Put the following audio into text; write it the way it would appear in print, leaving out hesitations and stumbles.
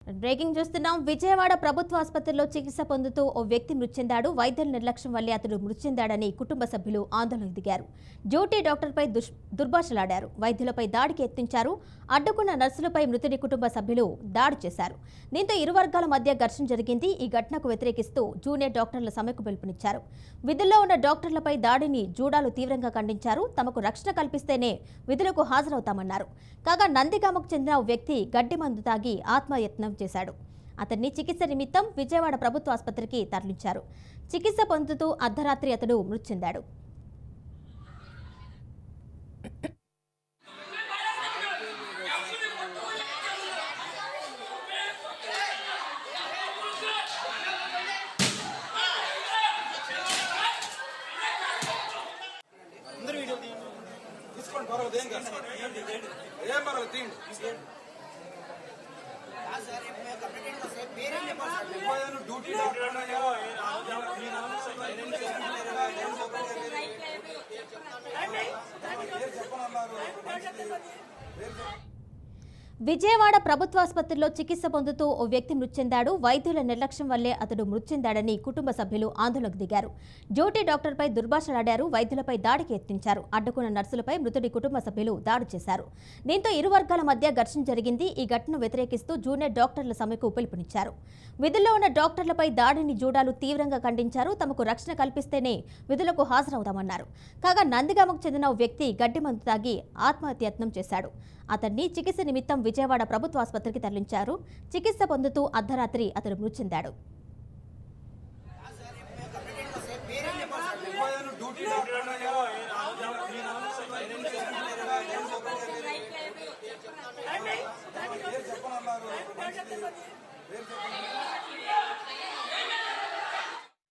Breaking చూస్తున్నాం. విజయవాడ ప్రభుత్వ ఆసుపత్రిలో చికిత్స పొందుతూ ఓ వ్యక్తి మృతి చెందాడు. వైద్యుల నిర్లక్ష్యం వల్లే అతడు మృతి చెందాడని కుటుంబ సభ్యులు ఆందోళనకు దిగారు. డ్యూటీ డాక్టర్పై దుర్భాషలాడారు. వైద్యులపై దాడికి యత్నించారు. అడ్డుకున్న నర్సులపై మృతుడి కుటుంబ సభ్యులు దాడి చేశారు. దీంతో ఇరు వర్గాల మధ్య ఘర్షణ జరిగింది. ఈ ఘటనకు వ్యతిరేకిస్తూ జూనియర్ డాక్టర్ల సమ్మెకు పిలుపునిచ్చారు. విధుల్లో ఉన్న డాక్టర్లపై దాడిని జూడాలు తీవ్రంగా ఖండించారు. తమకు రక్షణ కల్పిస్తేనే విధులకు హాజరవుతామన్నారు. కాగా నందిగామకు చెందిన ఓ వ్యక్తి గడ్డి మందు తాగి ఆత్మయత్నం చేశాడు. అతన్ని చికిత్స నిమిత్తం విజయవాడ ప్రభుత్వ ఆసుపత్రికి తరలించారు. చికిత్స పొందుతూ అర్ధరాత్రి అతడు మృతి చెందాడు. డ్యూటీ విజయవాడ ప్రభుత్వ ఆసుపత్రిలో చికిత్స పొందుతూ ఓ వ్యక్తి మృతి చెందాడు. వైద్యుల నిర్లక్ష్యం వల్లే అతడు మృతి చెందాడని కుటుంబ సభ్యులు ఆందోళనకు దిగారు. డ్యూటీ డాక్టర్పై దుర్భాషలాడారు. వైద్యులపై దాడికి యత్నించారు. అడ్డుకున్న నర్సులపై మృతుడి కుటుంబ సభ్యులు దాడి చేశారు. దీంతో ఇరు వర్గాల మధ్య ఘర్షణ జరిగింది. ఈ ఘటనను వ్యతిరేకిస్తూ జూనియర్ డాక్టర్ల సమ్మెకు పిలుపునిచ్చారు. విధుల్లో ఉన్న డాక్టర్లపై దాడిని జూడాలు తీవ్రంగా ఖండించారు. తమకు రక్షణ కల్పిస్తేనే విధులకు హాజరవుతామన్నారు. కాగా నందిగామకు చెందిన ఓ వ్యక్తి గడ్డి మందు తాగి ఆత్మహత్యత్నం చేశాడు. అతన్ని చికిత్స నిమిత్తం విజయవాడ ప్రభుత్వ ఆసుపత్రికి తరలించారు. చికిత్స పొందుతూ అర్ధరాత్రి అతడు మృతి చెందాడు. చెప్పనన్నారు.